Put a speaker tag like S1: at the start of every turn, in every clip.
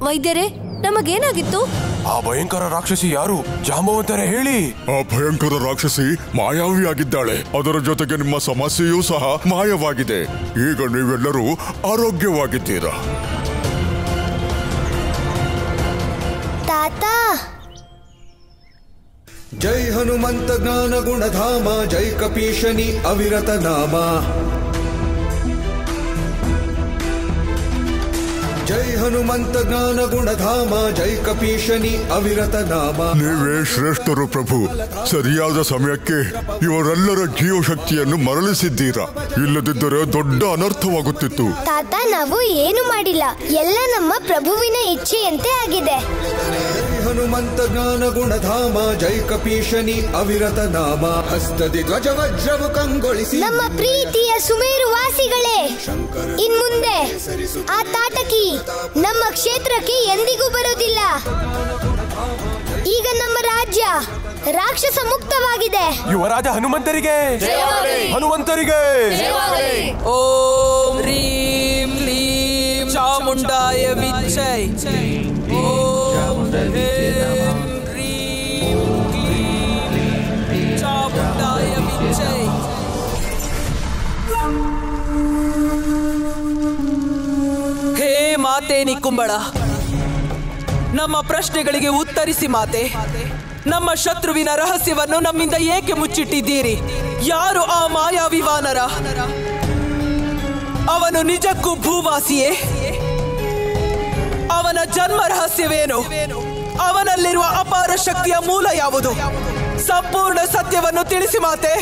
S1: ವೈದ್ಯರೇ, ನಮಗೇನಾಗಿತ್ತು?
S2: ಆ ಭಯಂಕರ ರಾಕ್ಷಸಿ ಯಾರು? ಜಾಂಬವಂತರೇ ಹೇಳಿ.
S3: ಆ ಭಯಂಕರ ರಾಕ್ಷಸಿ ಮಾಯಾವಿಯಾಗಿದ್ದಾಳೆ. ಅದರ ಜೊತೆಗೆ ನಿಮ್ಮ ಸಮಸ್ಯೆಯೂ ಸಹ ಮಾಯವಾಗಿದೆ. ಈಗ ನೀವೆಲ್ಲರೂ ಆರೋಗ್ಯವಾಗಿದ್ದೀರಾ.
S4: ತಾತ,
S5: ಜೈ ಹನುಮಂತ ಜ್ಞಾನ ಗುಣಧಾಮ, ಜೈ ಕಪೀಶನಿ ಅವಿರತ ನಾಮ. ಜೈ ಹನುಮಂತ ಜ್ಞಾನ ಗುಣಧಾಮ, ಜೈ ಕಪೀಶನಿ ಅವಿರತ ನಾಮ.
S3: ನೀವೇ ಶ್ರೇಷ್ಠರು ಪ್ರಭು. ಸರಿಯಾದ ಸಮಯಕ್ಕೆ ಇವರೆಲ್ಲರ ಜೀವಶಕ್ತಿಯನ್ನು ಮರಳಿಸಿದ್ದೀರಾ. ಇಲ್ಲದಿದ್ದರೆ ದೊಡ್ಡ ಅನರ್ಥವಾಗುತ್ತಿತ್ತು.
S4: ತಾತ, ನಾವು ಏನು ಮಾಡಿಲ್ಲ, ಎಲ್ಲ ನಮ್ಮ ಪ್ರಭುವಿನ ಇಚ್ಛೆಯಂತೆ ಆಗಿದೆ.
S5: ಹನುಮಂತ ಜ್ಞಾನ ಗುಣಧಾಮ, ಜೈ ಕಪೀಶನಿ ಅವಿರತ ನಾಮ. ಹಸ್ತದಿ ಧ್ವಜ ವಜ್ರವು ಕಂಗೊಳಿಸಿ
S4: ನಮ್ಮ ಪ್ರೀತಿಯ ಸುಮೇರು ವಾಸಿಗಳೇ, ಇನ್ಮುಂದೆ ಆ ತಾಟಕಿ ನಮ್ಮ ಕ್ಷೇತ್ರಕ್ಕೆ ಎಂದಿಗೂ ಬರುವುದಿಲ್ಲ. ಈಗ ನಮ್ಮ ರಾಜ್ಯ ರಾಕ್ಷಸ ಮುಕ್ತವಾಗಿದೆ.
S2: ಯುವರಾಜ ಹನುಮಂತರಿಗೆ, ಹನುಮಂತರಿಗೆ.
S6: ಓಂ ರೀಂ ಕ್ಲೀಂ ಚಾಮುಂಡಾಯ ವಿಚ್ಚೈ. ಓಂ ರೀಂ ಕ್ಲೀಂ ಚಾಮುಂಡಾಯ ವಿಚ್ಚೈ. ಹೇ ಮಾತೆ ನಿಕ್ಕುಂಬಳ, ನಮ್ಮ ಪ್ರಶ್ನೆಗಳಿಗೆ ಉತ್ತರಿಸಿ ಮಾತೆ. ನಮ್ಮ ಶತ್ರುವಿನ ರಹಸ್ಯವನ್ನು ನಮ್ಮಿಂದ ಏಕೆ ಮುಚ್ಚಿಟ್ಟಿದ್ದೀರಿ? ಯಾರು ಆ ಮಾಯಾವಿ ವಾನರ? ಅವನು ನಿಜಕ್ಕೂ ಭೂವಾಸಿಯೇ? ಅವನ ಜನ್ಮ ರಹಸ್ಯವೇನು? ಅವನಲ್ಲಿರುವ ಅಪಾರ ಶಕ್ತಿಯ ಮೂಲ ಯಾವುದು? ಸಂಪೂರ್ಣ ಸತ್ಯವನ್ನು ತಿಳಿಸಿ ಮಾತೆ.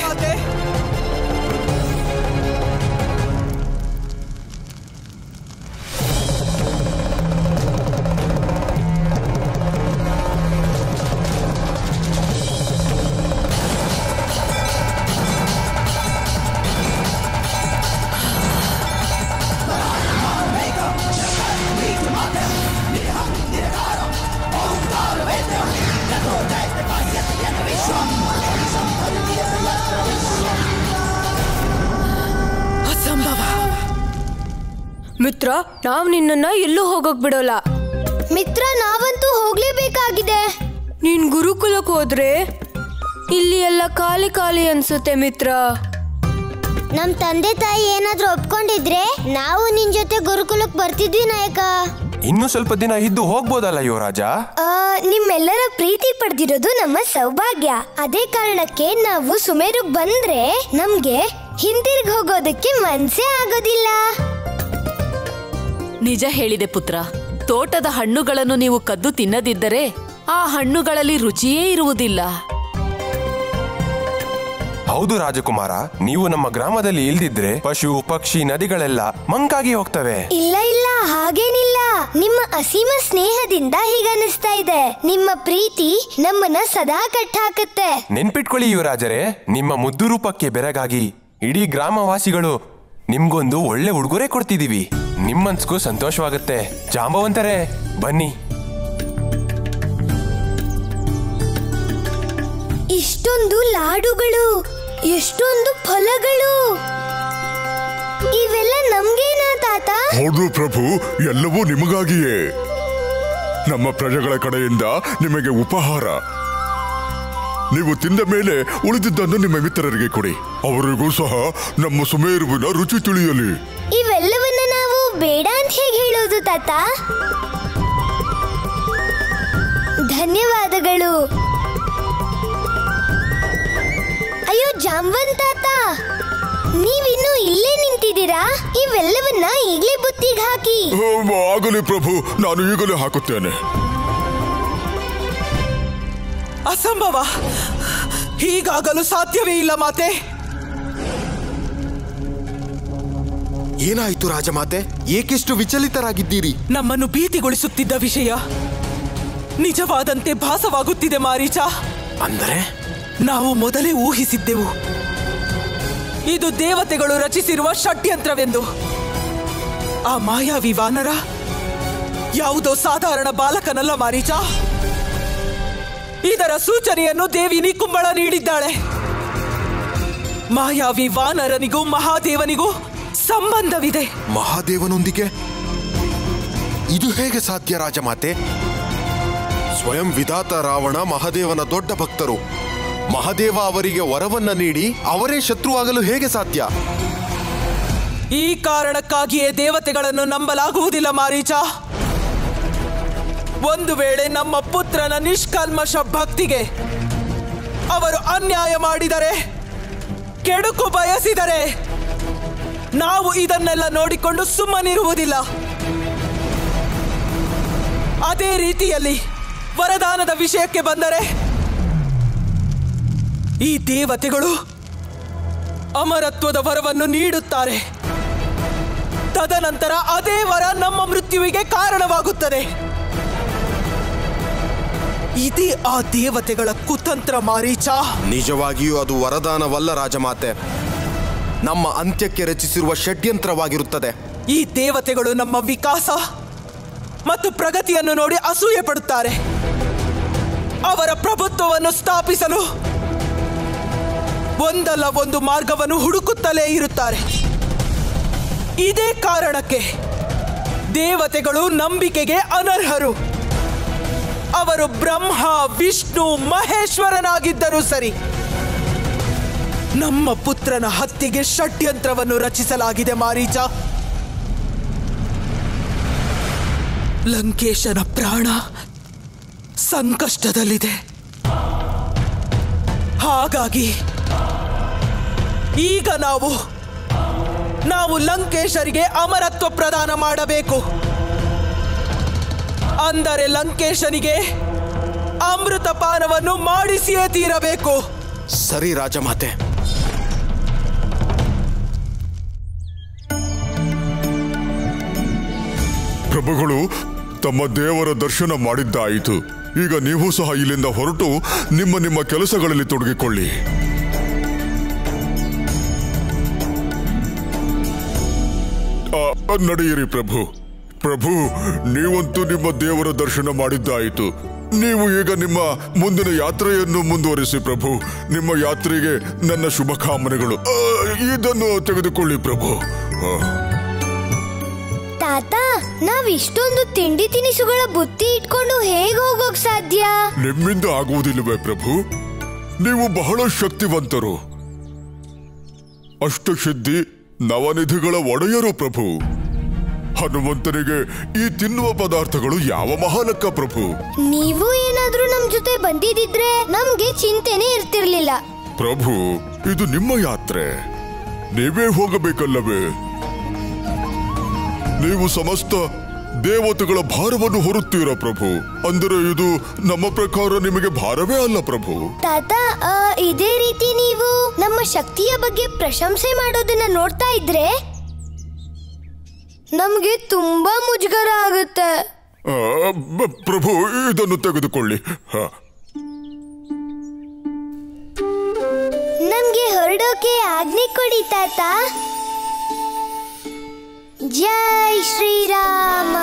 S1: ಮಿತ್ರ, ನಾವ್ ನಿನ್ನನ್ನ ಎಲ್ಲೂ ಹೋಗಕ್ ಬಿಡೋಲ್ಲ.
S4: ಮಿತ್ರ, ನಾವಂತೂ ಹೋಗ್ಲೇಬೇಕಾಗಿದೆ.
S1: ನೀನ್ ಗುರುಕುಲಕ್ಕೆ ಹೋದ್ರೆ ಇಲ್ಲಿ ಎಲ್ಲ ಖಾಲಿ ಖಾಲಿ ಅನ್ಸುತ್ತೆ ಮಿತ್ರ.
S4: ನಮ್ ತಂದೆ ತಾಯಿ ಏನಾದ್ರೂ ಒಪ್ಕೊಂಡಿದ್ರೆ ನಾವು ನಿನ್ ಜೊತೆ ಗುರುಕುಲಕ್ಕೆ ಬರ್ತಿದ್ವಿ ನಾಯಕ.
S2: ಇನ್ನು ಸ್ವಲ್ಪ ದಿನ ಇದ್ದು ಹೋಗ್ಬೋದಲ್ಲ ಯುವರಾಜ?
S4: ನಿಮ್ಮೆಲ್ಲರ ಪ್ರೀತಿ ಪಡೆದಿರೋದು ನಮ್ಮ ಸೌಭಾಗ್ಯ. ಅದೇ ಕಾರಣಕ್ಕೆ ನಾವು ಸುಮೇರುಗ್ ಬಂದ್ರೆ ನಮ್ಗೆ ಹಿಂದಿರುಗಿ ಹೋಗೋದಕ್ಕೆ ಮನ್ಸೇ ಆಗೋದಿಲ್ಲ.
S7: ನಿಜ ಹೇಳಿದೆ ಪುತ್ರ. ತೋಟದ ಹಣ್ಣುಗಳನ್ನು ನೀವು ಕದ್ದು ತಿನ್ನದಿದ್ದರೆ ಆ ಹಣ್ಣುಗಳಲ್ಲಿ ರುಚಿಯೇ ಇರುವುದಿಲ್ಲ.
S2: ಹೌದು ರಾಜಕುಮಾರ, ನೀವು ನಮ್ಮ ಗ್ರಾಮದಲ್ಲಿ ಇಲ್ದಿದ್ರೆ ಪಶು ಪಕ್ಷಿ ನದಿಗಳೆಲ್ಲ ಮಂಕಾಗಿ ಹೋಗ್ತವೆ.
S4: ಇಲ್ಲ ಇಲ್ಲ, ಹಾಗೇನಿಲ್ಲ. ನಿಮ್ಮ ಅಸೀಮ ಸ್ನೇಹದಿಂದ ಹೀಗನ್ನಿಸ್ತಾ ಇದೆ. ನಿಮ್ಮ ಪ್ರೀತಿ ನಮ್ಮನ್ನ ಸದಾ ಕಟ್ಟಾಕತ್ತೆ.
S2: ನೆನ್ಪಿಟ್ಕೊಳ್ಳಿ ಯುವರಾಜರೇ, ನಿಮ್ಮ ಮುದ್ದು ರೂಪಕ್ಕೆ ಬೆರಗಾಗಿ ಇಡೀ ಗ್ರಾಮವಾಸಿಗಳು ನಿಮ್ಗೊಂದು ಒಳ್ಳೆ ಉಡುಗೊರೆ ಕೊಡ್ತಿದೀವಿ. ನಿಮ್ಮನ್ಸ್ಗೂ ಸಂತೋಷವಾಗುತ್ತೆ. ಜಾಂಬವಂತರೇ, ಬನ್ನಿ.
S4: ಇಷ್ಟೊಂದು ಲಾಡುಗಳು, ಎಷ್ಟೊಂದು ಫಲಗಳು, ಇವೆಲ್ಲ ನಮ್ಗೇನಾ ತಾತ?
S3: ಹೌದು ಪ್ರಭು, ಎಲ್ಲವೂ ನಿಮಗಾಗಿಯೇ. ನಮ್ಮ ಪ್ರಜೆಗಳ ಕಡೆಯಿಂದ ನಿಮಗೆ ಉಪಹಾರ. ನೀವು ತಿಂದ ಮೇಲೆ ಉಳಿದಿದ್ದನ್ನು ನಿಮ್ಮ ಮಿತ್ರರಿಗೆ ಕೊಡಿ. ಅವರಿಗೂ ಸಹ ನಮ್ಮ ಸುಮೇರುವಿನ ರುಚಿ ತಿಳಿಯಲಿ.
S4: ಇವೆಲ್ಲವನ್ನ ನಾವು ಬೇಡ ಅಂತ ಹೇಗೆ ಹೇಳೋದು ತಾತ? ಧನ್ಯವಾದಗಳು. ಅಯ್ಯೋ ಜಾಂಬವಂತ ತಾತ, ನೀವಿನ್ನು ಇಲ್ಲೇ ನಿಂತಿದ್ದೀರಾ? ಇವೆಲ್ಲವನ್ನ ಈಗಲೇ ಬುತ್ತಿಗೆ ಹಾಕಿ.
S3: ಆಗಲಿ ಪ್ರಭು, ನಾನು ಈಗಲೇ ಹಾಕುತ್ತೇನೆ.
S6: ಅಸಂಭವ, ಹೀಗಾಗಲು ಸಾಧ್ಯವೇ ಇಲ್ಲ ಮಾತೆ.
S8: ಏನಾಯ್ತು ರಾಜಮಾತೆ? ಏಕೆಷ್ಟು ವಿಚಲಿತರಾಗಿದ್ದೀರಿ?
S6: ನಮ್ಮನ್ನು ಭೀತಿಗೊಳಿಸುತ್ತಿದ್ದ ವಿಷಯ ನಿಜವಾದಂತೆ ಭಾಸವಾಗುತ್ತಿದೆ ಮಾರೀಚ.
S8: ಅಂದರೆ
S6: ನಾವು ಮೊದಲೇ ಊಹಿಸಿದ್ದೆವು ಇದು ದೇವತೆಗಳು ರಚಿಸಿರುವ ಷಡ್ಯಂತ್ರವೆಂದು. ಆ ಮಾಯಾವಿ ವಾನರ ಯಾವುದೋ ಸಾಧಾರಣ ಬಾಲಕನಲ್ಲ ಮಾರೀಚ. ಇದರ ಸೂಚನೆಯನ್ನು ದೇವಿ ನಿಕ್ಕುಂಬಳ ನೀಡಿದ್ದಾಳೆ. ಮಾಯಾವಿ ವಾನರನಿಗೂ ಮಹಾದೇವನಿಗೂ ಸಂಬಂಧವಿದೆ.
S8: ಮಹಾದೇವನೊಂದಿಗೆ? ಇದು ಹೇಗೆ ಸಾಧ್ಯ ರಾಜಮಾತೆ? ಸ್ವಯಂ ವಿಧಾತ ರಾವಣ ಮಹಾದೇವನ ದೊಡ್ಡ ಭಕ್ತರು. ಮಹಾದೇವ ಅವರಿಗೆ ವರವನ್ನ ನೀಡಿ ಅವರೇ ಶತ್ರುವಾಗಲು ಹೇಗೆ ಸಾಧ್ಯ?
S6: ಈ ಕಾರಣಕ್ಕಾಗಿಯೇ ದೇವತೆಗಳನ್ನು ನಂಬಲಾಗುವುದಿಲ್ಲ ಮಾರೀಚ. ಒಂದು ವೇಳೆ ನಮ್ಮ ಪುತ್ರನ ನಿಷ್ಕಲ್ಮಶ ಭಕ್ತಿಗೆ ಅವರು ಅನ್ಯಾಯ ಮಾಡಿದರೆ, ಕೆಡುಕು ಬಯಸಿದರೆ, ನಾವು ಇದನ್ನೆಲ್ಲ ನೋಡಿಕೊಂಡು ಸುಮ್ಮನಿರುವುದಿಲ್ಲ. ಅದೇ ರೀತಿಯಲ್ಲಿ ವರದಾನದ ವಿಷಯಕ್ಕೆ ಬಂದರೆ, ಈ ದೇವತೆಗಳು ಅಮರತ್ವದ ವರವನ್ನು ನೀಡುತ್ತಾರೆ. ತದನಂತರ ಅದೇ ವರ ನಮ್ಮ ಮೃತ್ಯುವಿಗೆ ಕಾರಣವಾಗುತ್ತದೆ. ಇದೇ ಆ ದೇವತೆಗಳ ಕುತಂತ್ರ ಮಾರೀಚ.
S8: ನಿಜವಾಗಿಯೂ ಅದು ವರದಾನವಲ್ಲ ರಾಜಮಾತೆ, ನಮ್ಮ ಅಂತ್ಯಕ್ಕೆ ರಚಿಸಿರುವ ಷಡ್ಯಂತ್ರವಾಗಿರುತ್ತದೆ.
S6: ಈ ದೇವತೆಗಳು ನಮ್ಮ ವಿಕಾಸ ಮತ್ತು ಪ್ರಗತಿಯನ್ನು ನೋಡಿ ಅಸೂಯೆ ಪಡುತ್ತಾರೆ. ಅವರ ಪ್ರಭುತ್ವವನ್ನು ಸ್ಥಾಪಿಸಲು ಒಂದಲ್ಲ ಒಂದು ಮಾರ್ಗವನ್ನು ಹುಡುಕುತ್ತಲೇ ಇರುತ್ತಾರೆ. ಇದೇ ಕಾರಣಕ್ಕೆ ದೇವತೆಗಳು ನಂಬಿಕೆಗೆ ಅನರ್ಹರು. ಅವರು ಬ್ರಹ್ಮ, ವಿಷ್ಣು, ಮಹೇಶ್ವರನಾಗಿದ್ದರೂ ಸರಿ, ನಮ್ಮ ಪುತ್ರನ ಹತ್ಯೆಗೆ ಷಡ್ಯಂತ್ರವನ್ನು ರಚಿಸಲಾಗಿದೆ ಮಾರೀಚ. ಲಂಕೇಶನ ಪ್ರಾಣ ಸಂಕಷ್ಟದಲ್ಲಿದೆ. ಹಾಗಾಗಿ ಈಗ ನಾವು ಲಂಕೇಶರಿಗೆ ಅಮರತ್ವ ಪ್ರದಾನ ಮಾಡಬೇಕು. ಅಂದರೆ ಲಂಕೇಶನಿಗೆ ಅಮೃತಪಾನವನ್ನು ಮಾಡಿಸಿಯೇ ತೀರಬೇಕು.
S8: ಸರಿ ರಾಜಮಾತೆ.
S3: ಪ್ರಭುಗಳು ತಮ್ಮ ದೇವರ ದರ್ಶನ ಮಾಡಿದ್ದಾಯಿತು. ಈಗ ನೀವು ಸಹ ಇಲ್ಲಿಂದ ಹೊರಟು ನಿಮ್ಮ ಕೆಲಸಗಳಲ್ಲಿ ತೊಡಗಿಕೊಳ್ಳಿ. ನಡೆಯಿರಿ ಪ್ರಭು. ಪ್ರಭು, ನೀವಂತೂ ನಿಮ್ಮ ದೇವರ ದರ್ಶನ ಮಾಡಿದ್ದಾಯಿತು. ನೀವು ಈಗ ನಿಮ್ಮ ಮುಂದಿನ ಯಾತ್ರೆಯನ್ನು ಮುಂದುವರಿಸಿ ಪ್ರಭು. ನಿಮ್ಮ ಯಾತ್ರೆಗೆ ನನ್ನ ಶುಭಕಾಮನೆಗಳು. ಇದನ್ನು ತೆಗೆದುಕೊಳ್ಳಿ ಪ್ರಭು.
S4: ತಾತ, ನಾವ್ ಇಷ್ಟೊಂದು ತಿಂಡಿ ತಿನಿಸುಗಳ ಬುತ್ತಿ ಇಟ್ಕೊಂಡು ಹೇಗೆ ಹೋಗೋಕ್ ಸಾಧ್ಯ?
S3: ನಿಮ್ಮಿಂದ ಆಗುವುದಿಲ್ಲವೇ ಪ್ರಭು? ನೀವು ಬಹಳ ಶಕ್ತಿವಂತರು. ಅಷ್ಟಸಿದ್ಧಿ ನವನಿಧಿಗಳ ಒಡೆಯರು ಪ್ರಭು. ಹನುಮಂತನಿಗೆ ಈ ತಿನ್ನುವ ಪದಾರ್ಥಗಳು ಯಾವ ಮಹಾಲಕ್ಕ ಪ್ರಭು?
S4: ನೀವು ಏನಾದ್ರೂ ನಮ್ ಜೊತೆ ಬಂದಿದ್ರೆ ನಮ್ಗೆ ಚಿಂತೆನೇ ಇರ್ತಿರ್ಲಿಲ್ಲ.
S3: ಪ್ರಭು, ಇದು ನಿಮ್ಮ ಯಾತ್ರೆ, ನೀವೇ ಹೋಗಬೇಕಲ್ಲವೇ? ನೀವು ಸಮಸ್ತ ದೇವತೆಗಳ ಭಾರವನ್ನು ಹೊರುತ್ತೀರಾ ಪ್ರಭು. ಅಂದರೆ ಇದು ನಮ್ಮ ಪ್ರಕಾರ ನಿಮಗೆ ಭಾರವೇ ಅಲ್ಲ ಪ್ರಭು.
S4: ತಾತ, ಇದೇ ರೀತಿ ನೀವು ನಮ್ಮ ಶಕ್ತಿಯ ಬಗ್ಗೆ ಪ್ರಶಂಸೆ ಮಾಡೋದನ್ನ ನೋಡ್ತಾ ಇದ್ರೆ ನಮ್ಗೆ ತುಂಬಾ ಮುಜುಗರ ಆಗುತ್ತೆ.
S3: ಪ್ರಭು, ಇದನ್ನು ತೆಗೆದುಕೊಳ್ಳಿ.
S4: ನಮ್ಗೆ ಹೊರಡೋಕೆ ಆಜ್ಞೆ ಕೊಡಿ ತಾತ. ಜೈ ಶ್ರೀರಾಮ.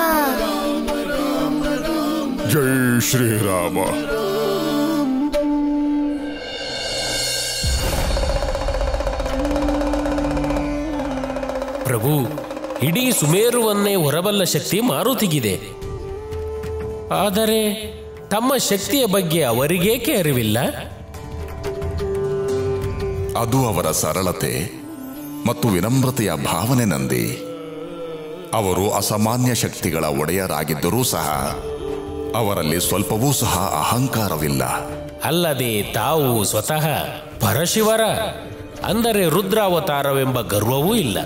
S3: ಜೈ ಶ್ರೀರಾಮ.
S9: ಪ್ರಭು, ಇಡೀ ಸುಮೇರುವನ್ನೇ ಹೊರಬಲ್ಲ ಶಕ್ತಿ ಮಾರುತಿಗಿದೆ. ಆದರೆ ತಮ್ಮ ಶಕ್ತಿಯ ಬಗ್ಗೆ ಅವರಿಗೇಕೆ ಅರಿವಿಲ್ಲ?
S10: ಅದು ಅವರ ಸರಳತೆ ಮತ್ತು ವಿನಮ್ರತೆಯ ಭಾವನೆ ನಂದಿ. ಅವರು ಅಸಾಮಾನ್ಯ ಶಕ್ತಿಗಳ ಒಡೆಯರಾಗಿದ್ದರೂ ಸಹ ಅವರಲ್ಲಿ ಸ್ವಲ್ಪವೂ ಸಹ ಅಹಂಕಾರವಿಲ್ಲ.
S9: ಅಲ್ಲದೆ ತಾವು ಸ್ವತಃ ಪರಶಿವರ, ಅಂದರೆ ರುದ್ರಾವತಾರವೆಂಬ ಗರ್ವವೂ ಇಲ್ಲ.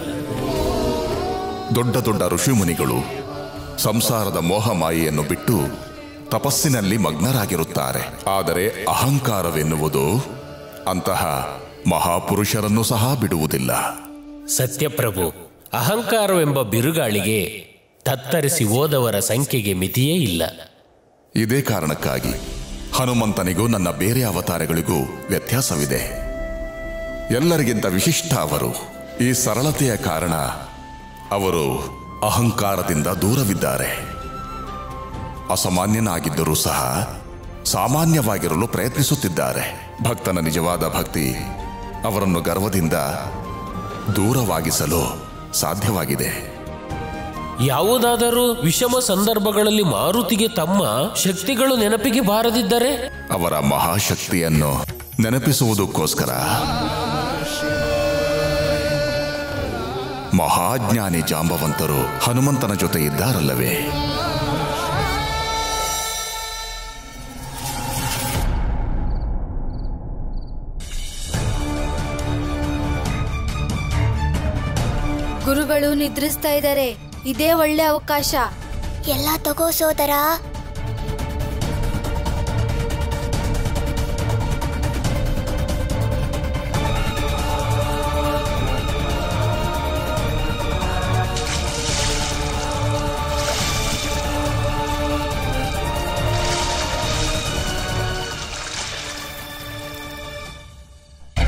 S10: ದೊಡ್ಡ ದೊಡ್ಡ ಋಷಿಮುನಿಗಳು ಸಂಸಾರದ ಮೋಹಮಾಯೆಯನ್ನು ಬಿಟ್ಟು ತಪಸ್ಸಿನಲ್ಲಿ ಮಗ್ನರಾಗಿರುತ್ತಾರೆ. ಆದರೆ ಅಹಂಕಾರವೆನ್ನುವುದು ಅಂತಹ ಮಹಾಪುರುಷರನ್ನು ಸಹ ಬಿಡುವುದಿಲ್ಲ.
S9: ಸತ್ಯಪ್ರಭು, ಅಹಂಕಾರವೆಂಬ ಬಿರುಗಾಳಿಗೆ ತತ್ತರಿಸಿ ಹೋದವರ ಸಂಖ್ಯೆಗೆ ಮಿತಿಯೇ ಇಲ್ಲ.
S10: ಇದೇ ಕಾರಣಕ್ಕಾಗಿ ಹನುಮಂತನಿಗೂ ನನ್ನ ಬೇರೆ ಅವತಾರಗಳಿಗೂ ವ್ಯತ್ಯಾಸವಿದೆ. ಎಲ್ಲರಿಗಿಂತ ವಿಶಿಷ್ಟ ಅವರು. ಈ ಸರಳತೆಯ ಕಾರಣ ಅವರು ಅಹಂಕಾರದಿಂದ ದೂರವಿದ್ದಾರೆ. ಅಸಾಮಾನ್ಯನಾಗಿದ್ದರೂ ಸಹ ಸಾಮಾನ್ಯವಾಗಿರಲು ಪ್ರಯತ್ನಿಸುತ್ತಿದ್ದಾರೆ. ಭಕ್ತನ ನಿಜವಾದ ಭಕ್ತಿ ಅವರನ್ನು ಗರ್ವದಿಂದ ದೂರವಾಗಿಸಲು ಸಾಧ್ಯವಾಗಿದೆ.
S9: ಯಾವುದಾದರೂ ವಿಷಮ ಸಂದರ್ಭಗಳಲ್ಲಿ ಮಾರುತಿಗೆ ತಮ್ಮ ಶಕ್ತಿಗಳು ನೆನಪಿಗೆ ಬಾರದಿದ್ದರೆ?
S10: ಅವರ ಮಹಾಶಕ್ತಿಯನ್ನು ನೆನಪಿಸುವುದಕ್ಕೋಸ್ಕರ ಮಹಾಜ್ಞಾನಿ ಜಾಂಬವಂತರು ಹನುಮಂತನ ಜೊತೆ ಇದ್ದಾರಲ್ಲವೇ?
S11: ಗುರುಗಳು ನಿದ್ರಿಸ್ತಾ ಇದ್ದಾರೆ. ಇದೇ ಒಳ್ಳೆ ಅವಕಾಶ.
S4: ಎಲ್ಲ ತಗೋ ಸೋದರ.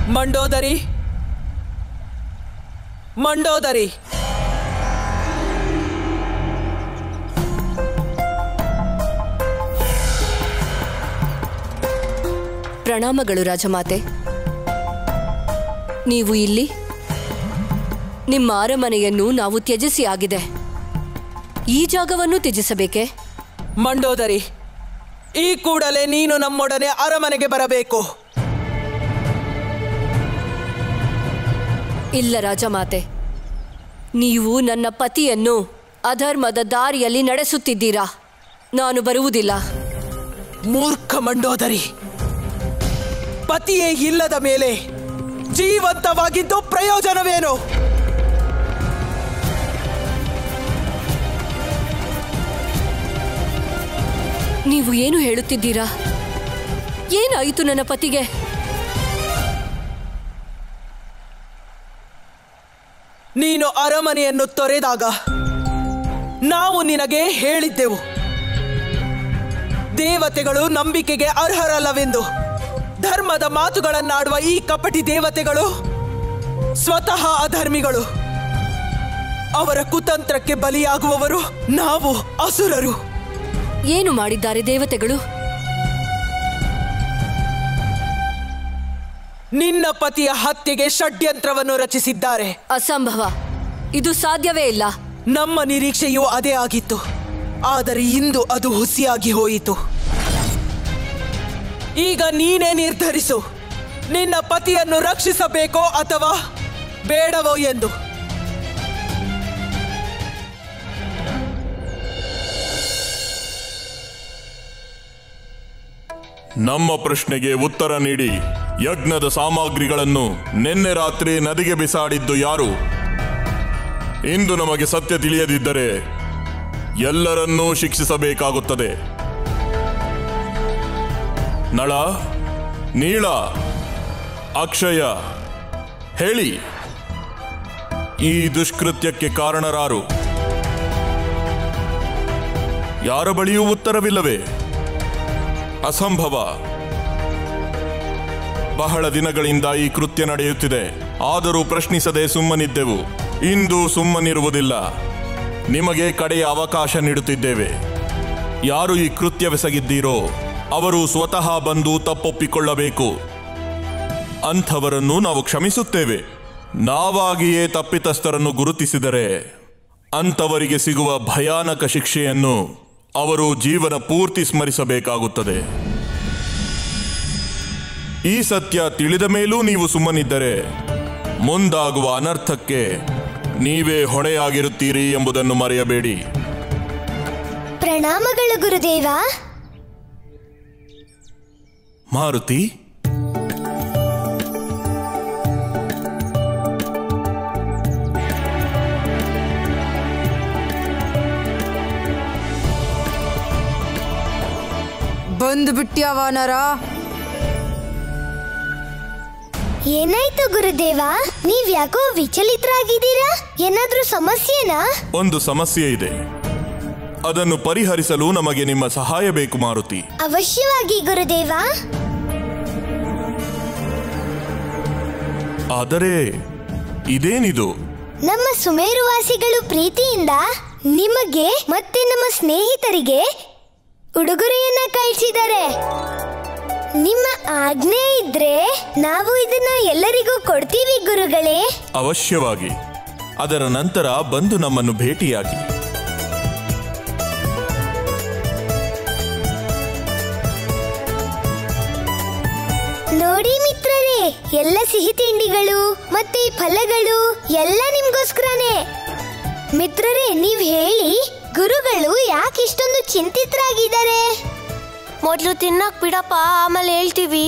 S6: ಮಂಡೋದರಿ, ಮಂಡೋದರಿ,
S1: ಪ್ರಣಾಮಗಳು ರಾಜಮಾತೆ. ನೀವು ಇಲ್ಲಿ? ನಿಮ್ಮ ಅರಮನೆಯನ್ನು ನಾವು ತ್ಯಜಿಸಿ ಆಗಿದೆ. ಈ ಜಾಗವನ್ನು ತ್ಯಜಿಸಬೇಕೆ?
S6: ಮಂಡೋದರಿ, ಈ ಕೂಡಲೇ ನೀನು ನಮ್ಮೊಡನೆ ಅರಮನೆಗೆ ಬರಬೇಕು.
S1: ಇಲ್ಲ ರಾಜಮಾತೆ, ನೀವು ನನ್ನ ಪತಿಯನ್ನು ಅಧರ್ಮದ ದಾರಿಯಲ್ಲಿ ನಡೆಸುತ್ತಿದ್ದೀರಾ. ನಾನು ಬರುವುದಿಲ್ಲ.
S6: ಮೂರ್ಖ ಮಂಡೋದರಿ, ಪತಿಯೇ ಇಲ್ಲದ ಮೇಲೆ ಜೀವಂತವಾಗಿದ್ದು ಪ್ರಯೋಜನವೇನು?
S1: ನೀವು ಏನು ಹೇಳುತ್ತಿದ್ದೀರಾ? ಏನಾಯಿತು ನನ್ನ ಪತಿಗೆ?
S6: ನೀನು ಅರಮನೆಯನ್ನು ತೊರೆದಾಗ ನಾವು ನಿನಗೆ ಹೇಳಿದ್ದೆವು, ದೇವತೆಗಳು ನಂಬಿಕೆಗೆ ಅರ್ಹರಲ್ಲವೆಂದು. ಧರ್ಮದ ಮಾತುಗಳನ್ನಾಡುವ ಈ ಕಪಟಿ ದೇವತೆಗಳು ಸ್ವತಃ ಅಧರ್ಮಿಗಳು. ಅವರ ಕುತಂತ್ರಕ್ಕೆ ಬಲಿಯಾಗುವವರು ನಾವು ಅಸುರರು.
S1: ಏನು ಮಾಡಿದ್ದಾರೆ ದೇವತೆಗಳು?
S6: ನಿನ್ನ ಪತಿಯ ಹತ್ಯೆಗೆ ಷಡ್ಯಂತ್ರವನ್ನು ರಚಿಸಿದ್ದಾರೆ.
S1: ಅಸಂಭವ. ಇದು ಸಾಧ್ಯವೇ ಇಲ್ಲ.
S6: ನಮ್ಮ ನಿರೀಕ್ಷೆಯೂ ಅದೇ ಆಗಿತ್ತು. ಆದರೆ ಇಂದು ಅದು ಹುಸಿಯಾಗಿ ಹೋಯಿತು. ಈಗ ನೀನೇ ನಿರ್ಧರಿಸು, ನಿನ್ನ ಪತಿಯನ್ನು ರಕ್ಷಿಸಬೇಕೋ ಅಥವಾ ಬೇಡವೋ ಎಂದು.
S12: ನಮ್ಮ ಪ್ರಶ್ನೆಗೆ ಉತ್ತರ ನೀಡಿ. ಯಜ್ಞದ ಸಾಮಗ್ರಿಗಳನ್ನು ನಿನ್ನೆ ರಾತ್ರಿ ನದಿಗೆ ಬಿಸಾಡಿದ್ದು ಯಾರು? ಇಂದು ನಮಗೆ ಸತ್ಯ ತಿಳಿಯದಿದ್ದರೆ ಎಲ್ಲರನ್ನೂ ಶಿಕ್ಷಿಸಬೇಕಾಗುತ್ತದೆ. ನಳ, ನೀಳ, ಅಕ್ಷಯ, ಹೇಳಿ, ಈ ದುಷ್ಕೃತ್ಯಕ್ಕೆ ಕಾರಣರಾರು? ಯಾರ ಬಳಿಯೂ ಉತ್ತರವಿಲ್ಲವೇ? ಅಸಂಭವ. ಬಹಳ ದಿನಗಳಿಂದ ಈ ಕೃತ್ಯ ನಡೆಯುತ್ತಿದೆ. ಆದರೂ ಪ್ರಶ್ನಿಸದೆ ಸುಮ್ಮನಿದ್ದೆವು. ಇಂದು ಸುಮ್ಮನಿರುವುದಿಲ್ಲ. ನಿಮಗೆ ಕಡೆಯ ಅವಕಾಶ ನೀಡುತ್ತಿದ್ದೇವೆ. ಯಾರು ಈ ಕೃತ್ಯವೆಸಗಿದ್ದೀರೋ ಅವರು ಸ್ವತಃ ಬಂದು ತಪ್ಪೊಪ್ಪಿಕೊಳ್ಳಬೇಕು. ಅಂಥವರನ್ನು ನಾವು ಕ್ಷಮಿಸುತ್ತೇವೆ. ನಾವಾಗಿಯೇ ತಪ್ಪಿತಸ್ಥರನ್ನು ಗುರುತಿಸಿದರೆ ಅಂಥವರಿಗೆ ಸಿಗುವ ಭಯಾನಕ ಶಿಕ್ಷೆಯನ್ನು ಅವರು ಜೀವನ ಪೂರ್ತಿ ಸ್ಮರಿಸಬೇಕಾಗುತ್ತದೆ. ಈ ಸತ್ಯ ತಿಳಿದ ಮೇಲೂ ನೀವು ಸುಮ್ಮನಿದ್ದರೆ ಮುಂದಾಗುವ ಅನರ್ಥಕ್ಕೆ ನೀವೇ ಹೊಣೆಯಾಗಿರುತ್ತೀರಿ ಎಂಬುದನ್ನು ಮರೆಯಬೇಡಿ.
S4: ಪ್ರಣಾಮಗಳು ಗುರುದೇವ.
S12: ಮಾರುತಿ,
S11: ಬಂದ್ಬಿಟ್ಯಾವ ನರ?
S4: ಏನಾಯ್ತು ಗುರುದೇವ? ನೀವ್ಯಾಕೋ ವಿಚಲಿತರಾಗಿದ್ದೀರಾ? ಏನಾದ್ರೂ ಸಮಸ್ಯೆನಾ?
S12: ಒಂದು ಸಮಸ್ಯೆ ಇದೆ. ಅದನ್ನು ಪರಿಹರಿಸಲು ನಮಗೆ ನಿಮ್ಮ ಸಹಾಯ ಬೇಕು ಮಾರುತಿ.
S4: ಅವಶ್ಯವಾಗಿ ಗುರುದೇವ.
S12: ಆದರೆ ಇದೇನಿದು?
S4: ನಮ್ಮ ಸುಮೇರುವಾಸಿಗಳು ಪ್ರೀತಿಯಿಂದ ನಿಮಗೆ ಮತ್ತೆ ನಮ್ಮ ಸ್ನೇಹಿತರಿಗೆ ಉಡುಗೊರೆಯನ್ನ ಕಳಿಸಿದ್ದಾರೆ. ನಿಮ್ಮ ಆಜ್ಞೆ ಇದ್ರೆ ನಾವು ಇದನ್ನ ಎಲ್ಲರಿಗೂ ಕೊಡ್ತೀವಿ ಗುರುಗಳೇ.
S12: ಅವಶ್ಯವಾಗಿ. ಅದರ ನಂತರ ಬಂದು ನಮ್ಮನ್ನು ಭೇಟಿಯಾಗಿ.
S4: ಎಲ್ಲ ಸಿಹಿ ತಿಂಡಿಗಳು ಮತ್ತೆ ಈ ಫಲಗಳು ಎಲ್ಲ ನಿಮ್ಗೋಸ್ಕರನೇ. ಮಿತ್ರರೇ, ನೀವ್ ಹೇಳಿ, ಗುರುಗಳು ಯಾಕೆ ಇಷ್ಟೊಂದು ಚಿಂತಿತರಾಗಿದ್ದಾರೆ?
S1: ಮೊದ್ಲು ತಿನ್ನಕ್ ಬಿಡಪ್ಪ, ಆಮೇಲೆ ಹೇಳ್ತೀವಿ.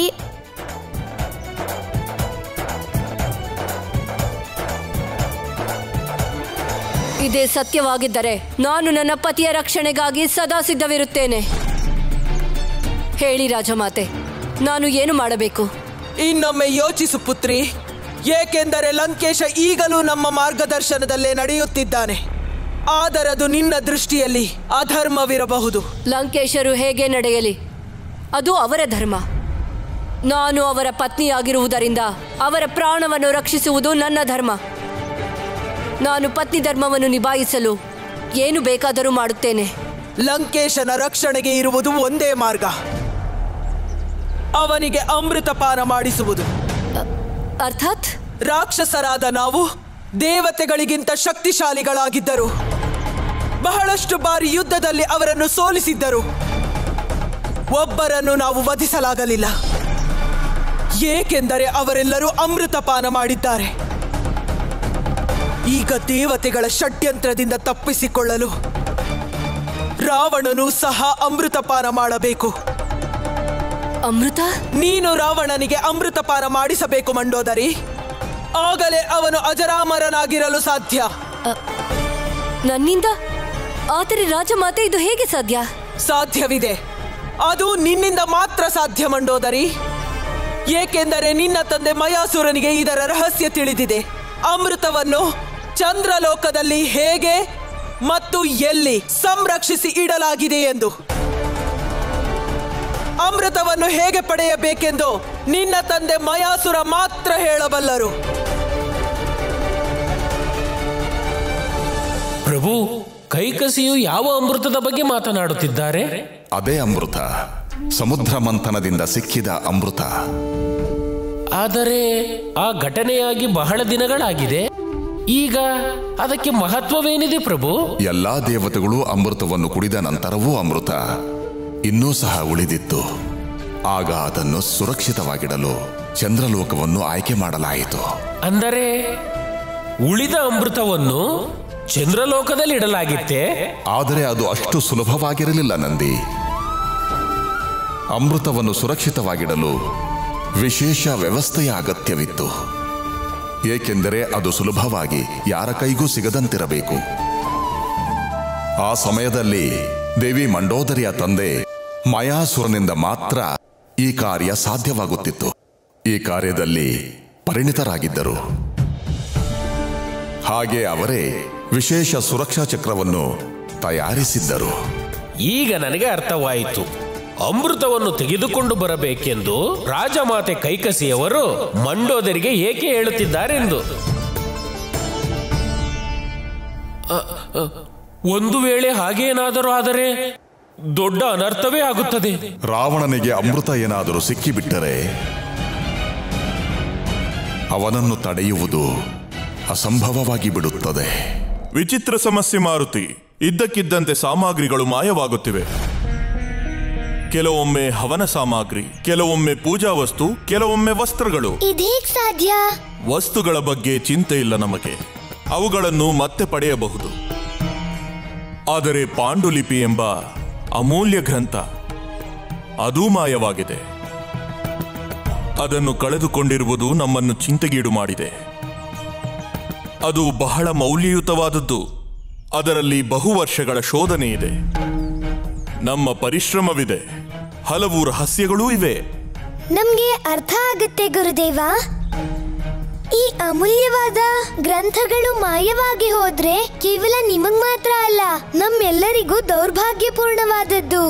S13: ಇದೇ ಸತ್ಯವಾಗಿದ್ದರೆ ನಾನು ನನ್ನ ಪತಿಯ ರಕ್ಷಣೆಗಾಗಿ ಸದಾ ಸಿದ್ಧವಿರುತ್ತೇನೆ. ಹೇಳಿ ರಾಜಮಾತೆ, ನಾನು ಏನು ಮಾಡಬೇಕು?
S6: ಇನ್ನೊಮ್ಮೆ ಯೋಚಿಸು ಪುತ್ರಿ, ಏಕೆಂದರೆ ಲಂಕೇಶ ಈಗಲೂ ನಮ್ಮ ಮಾರ್ಗದರ್ಶನದಲ್ಲೇ ನಡೆಯುತ್ತಿದ್ದಾನೆ. ಆದರದು ನಿನ್ನ ದೃಷ್ಟಿಯಲ್ಲಿ ಅಧರ್ಮವಿರಬಹುದು.
S13: ಲಂಕೇಶರು ಹೇಗೆ ನಡೆಯಲಿ, ಅದು ಅವರ ಧರ್ಮ. ನಾನು ಅವರ ಪತ್ನಿಯಾಗಿರುವುದರಿಂದ ಅವರ ಪ್ರಾಣವನ್ನು ರಕ್ಷಿಸುವುದು ನನ್ನ ಧರ್ಮ. ನಾನು ಪತ್ನಿ ಧರ್ಮವನ್ನು ನಿಭಾಯಿಸಲು ಏನು ಬೇಕಾದರೂ ಮಾಡುತ್ತೇನೆ.
S6: ಲಂಕೇಶನ ರಕ್ಷಣೆಗೆ ಇರುವುದು ಒಂದೇ ಮಾರ್ಗ, ಅವನಿಗೆ ಅಮೃತಪಾನ ಮಾಡಿಸುವುದು.
S13: ಅರ್ಥಾತ್
S6: ರಾಕ್ಷಸರಾದ ನಾವು ದೇವತೆಗಳಿಗಿಂತ ಶಕ್ತಿಶಾಲಿಗಳಾಗಿದ್ದರು. ಬಹಳಷ್ಟು ಬಾರಿ ಯುದ್ಧದಲ್ಲಿ ಅವರನ್ನು ಸೋಲಿಸಿದ್ದರು. ಒಬ್ಬರನ್ನು ನಾವು ವಧಿಸಲಾಗಲಿಲ್ಲ, ಏಕೆಂದರೆ ಅವರೆಲ್ಲರೂ ಅಮೃತಪಾನ ಮಾಡಿದ್ದಾರೆ. ಈಗ ದೇವತೆಗಳ ಷಡ್ಯಂತ್ರದಿಂದ ತಪ್ಪಿಸಿಕೊಳ್ಳಲು ರಾವಣನು ಸಹ ಅಮೃತಪಾನ ಮಾಡಬೇಕು.
S13: ಅಮೃತ?
S6: ನೀನು ರಾವಣನಿಗೆ ಅಮೃತಪಾನ ಮಾಡಿಸಬೇಕು ಮಂಡೋದರಿ, ಆಗಲೇ ಅವನು ಅಜರಾಮರನಾಗಿರಲು ಸಾಧ್ಯ.
S13: ನನ್ನಿಂದ? ಆದರೆ ರಾಜಮಾತೆ, ಇದು ಹೇಗೆ ಸಾಧ್ಯ?
S6: ಸಾಧ್ಯವಿದೆ, ಅದು ನಿನ್ನಿಂದ ಮಾತ್ರ ಸಾಧ್ಯ ಮಂಡೋದರಿ. ಏಕೆಂದರೆ ನಿನ್ನ ತಂದೆ ಮಯಾಸುರನಿಗೆ ಇದರ ರಹಸ್ಯ ತಿಳಿದಿದೆ. ಅಮೃತವನ್ನು ಚಂದ್ರಲೋಕದಲ್ಲಿ ಹೇಗೆ ಮತ್ತು ಎಲ್ಲಿ ಸಂರಕ್ಷಿಸಿ ಇಡಲಾಗಿದೆ ಎಂದು. ಅಮೃತವನ್ನು ಹೇಗೆ ಪಡೆಯಬೇಕೆಂದು ನಿನ್ನ ತಂದೆ ಮಯಾಸುರ ಮಾತ್ರ ಹೇಳಬಲ್ಲರು.
S9: ಪ್ರಭು, ಕೈಕಸಿಯು ಯಾವ ಅಮೃತದ ಬಗ್ಗೆ ಮಾತನಾಡುತ್ತಿದ್ದಾರೆ?
S10: ಅದೇ ಅಮೃತ, ಸಮುದ್ರ ಮಂಥನದಿಂದ ಸಿಕ್ಕಿದ ಅಮೃತ.
S9: ಆದರೆ ಆ ಘಟನೆಯಾಗಿ ಬಹಳ ದಿನಗಳಾಗಿದೆ. ಈಗ ಅದಕ್ಕೆ ಮಹತ್ವವೇನಿದೆ ಪ್ರಭು?
S10: ಎಲ್ಲಾ ದೇವತೆಗಳು ಅಮೃತವನ್ನು ಕುಡಿದ ನಂತರವೂ ಅಮೃತ ಇನ್ನೂ ಸಹ ಉಳಿದಿತ್ತು. ಆಗ ಅದನ್ನು ಸುರಕ್ಷಿತವಾಗಿಡಲು ಚಂದ್ರಲೋಕವನ್ನು ಆಯ್ಕೆ ಮಾಡಲಾಯಿತು.
S9: ಅಂದರೆ ಉಳಿದ ಅಮೃತವನ್ನು ಚಂದ್ರಲೋಕದಲ್ಲಿ ಇಡಲಾಗಿತ್ತೆ?
S10: ಆದರೆ ಅದು ಅಷ್ಟು ಸುಲಭವಾಗಿರಲಿಲ್ಲ ನಂದಿ. ಅಮೃತವನ್ನು ಸುರಕ್ಷಿತವಾಗಿಡಲು ವಿಶೇಷ ವ್ಯವಸ್ಥೆಯ ಅಗತ್ಯವಿತ್ತು. ಏಕೆಂದರೆ ಅದು ಸುಲಭವಾಗಿ ಯಾರ ಕೈಗೂ ಸಿಗದಂತಿರಬೇಕು. ಆ ಸಮಯದಲ್ಲಿ ದೇವಿ ಮಂಡೋದರಿಯ ತಂದೆ ಮಯಾಸುರನಿಂದ ಮಾತ್ರ ಈ ಕಾರ್ಯ ಸಾಧ್ಯವಾಗುತ್ತಿತ್ತು. ಈ ಕಾರ್ಯದಲ್ಲಿ ಪರಿಣಿತರಾಗಿದ್ದರು. ಹಾಗೆ ಅವರೇ ವಿಶೇಷ ಸುರಕ್ಷಾ ಚಕ್ರವನ್ನು ತಯಾರಿಸಿದ್ದರು.
S9: ಈಗ ನನಗೆ ಅರ್ಥವಾಯಿತು. ಅಮೃತವನ್ನು ತೆಗೆದುಕೊಂಡು ಬರಬೇಕೆಂದು ರಾಜಮಾತೆ ಕೈಕಸಿಯವರು ಮಂಡೋದರಿಗೆ ಏಕೆ ಹೇಳುತ್ತಿದ್ದಾರೆಂದು. ಒಂದು ವೇಳೆ ಹಾಗೇನಾದರೂ ಆದರೆ ದೊಡ್ಡ ಅನರ್ಥವೇ ಆಗುತ್ತದೆ.
S10: ರಾವಣನಿಗೆ ಅಮೃತ ಏನಾದರೂ ಸಿಕ್ಕಿಬಿಟ್ಟರೆ ಅವನನ್ನು ತಡೆಯುವುದು ಅಸಂಭವವಾಗಿ ಬಿಡುತ್ತದೆ.
S12: ವಿಚಿತ್ರ ಸಮಸ್ಯೆ ಮಾರುತಿ. ಇದ್ದಕ್ಕಿದ್ದಂತೆ ಸಾಮಗ್ರಿಗಳು ಮಾಯವಾಗುತ್ತಿವೆ. ಕೆಲವೊಮ್ಮೆ ಹವನ ಸಾಮಗ್ರಿ, ಕೆಲವೊಮ್ಮೆ ಪೂಜಾ ವಸ್ತು, ಕೆಲವೊಮ್ಮೆ ವಸ್ತ್ರಗಳು.
S4: ಇದೇಕ್ ಸಾಧ್ಯ?
S12: ವಸ್ತುಗಳ ಬಗ್ಗೆ ಚಿಂತೆ ಇಲ್ಲ ನಮಗೆ, ಅವುಗಳನ್ನು ಮತ್ತೆ ಪಡೆಯಬಹುದು. ಆದರೆ ಪಾಂಡುಲಿಪಿ ಎಂಬ ಅಮೂಲ್ಯ ಗ್ರಂಥ, ಅದೂ ಮಾಯವಾಗಿದೆ. ಅದನ್ನು ಕಳೆದುಕೊಂಡಿರುವುದು ನಮ್ಮನ್ನು ಚಿಂತೆಗೀಡು ಮಾಡಿದೆ. ಅದು ಬಹಳ ಮೌಲ್ಯಯುತವಾದದ್ದು. ಅದರಲ್ಲಿ ಬಹು ವರ್ಷಗಳ ಶೋಧನೆ ಇದೆ, ನಮ್ಮ ಪರಿಶ್ರಮವಿದೆ, ಹಲವು ರಹಸ್ಯಗಳೂ ಇವೆ.
S4: ನಮ್ಗೆ ಅರ್ಥ ಆಗುತ್ತೆ ಗುರುದೇವ. ಈ ಅಮೂಲ್ಯವಾದ ಗ್ರಂಥಗಳು ಮಾಯವಾಗಿ ಹೋದ್ರೆ ಕೇವಲ ನಿಮಗ್ ಮಾತ್ರ ಅಲ್ಲ, ನಮ್ಮೆಲ್ಲರಿಗೂ ದೌರ್ಭಾಗ್ಯಪೂರ್ಣವಾದದ್ದು.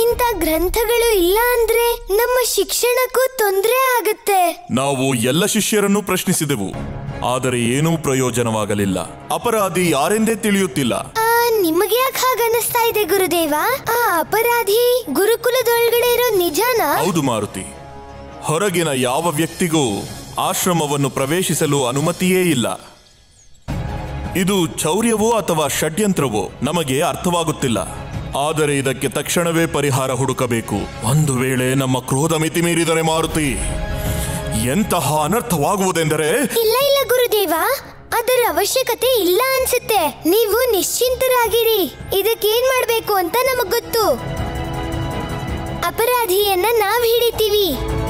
S4: ಇಂಥ ಗ್ರಂಥಗಳು ಇಲ್ಲ ಅಂದ್ರೆ ನಮ್ಮ ಶಿಕ್ಷಣಕ್ಕೂ ತೊಂದರೆ ಆಗುತ್ತೆ.
S12: ನಾವು ಎಲ್ಲ ಶಿಷ್ಯರನ್ನು ಪ್ರಶ್ನಿಸಿದೆವು, ಆದರೆ ಏನೂ ಪ್ರಯೋಜನವಾಗಲಿಲ್ಲ. ಅಪರಾಧಿ ಯಾರೆಂದೇ ತಿಳಿಯುತ್ತಿಲ್ಲ.
S4: ನಿಮಗೆ ಯಾಕೆ ಹಾಗನ್ನಿಸ್ತಾ ಇದೆ ಗುರುದೇವ? ಆ ಅಪರಾಧಿ ಗುರುಕುಲದೊಳಗಡೆ ಇರೋ ನಿಜಾನ?
S12: ಹೌದು ಮಾರುತಿ. ಹೊರಗಿನ ಯಾವ ವ್ಯಕ್ತಿಗೂ ಆಶ್ರಮವನ್ನು ಪ್ರವೇಶಿಸಲು ಅನುಮತಿಯೇ ಇಲ್ಲ. ಇದು ಚೌರ್ಯವೋ ಅಥವಾ ಷಡ್ಯಂತ್ರವೋ ನಮಗೆ ಅರ್ಥವಾಗುತ್ತಿಲ್ಲ. ಆದರೆ ಇದಕ್ಕೆ ತಕ್ಷಣವೇ ಪರಿಹಾರ ಹುಡುಕಬೇಕು. ಒಂದು ವೇಳೆ ನಮ್ಮ ಕ್ರೋಧ ಮಿತಿ ಮೀರಿದರೆ ಮಾರುತಿ, ಎಂತಹ ಅನರ್ಥವಾಗುವುದೆಂದರೆ
S4: ಇಲ್ಲ ಇಲ್ಲ ಗುರುದೇವ, ಅದರ ಅವಶ್ಯಕತೆ ಇಲ್ಲ ಅನ್ಸುತ್ತೆ. ನೀವು ನಿಶ್ಚಿಂತರಾಗಿರಿ, ಇದಕ್ಕೇನ್ ಮಾಡ್ಬೇಕು ಅಂತ ನಮಗ್ ಗೊತ್ತು. ಅಪರಾಧಿಯನ್ನ ನಾವ್ ಹಿಡಿತೀವಿ.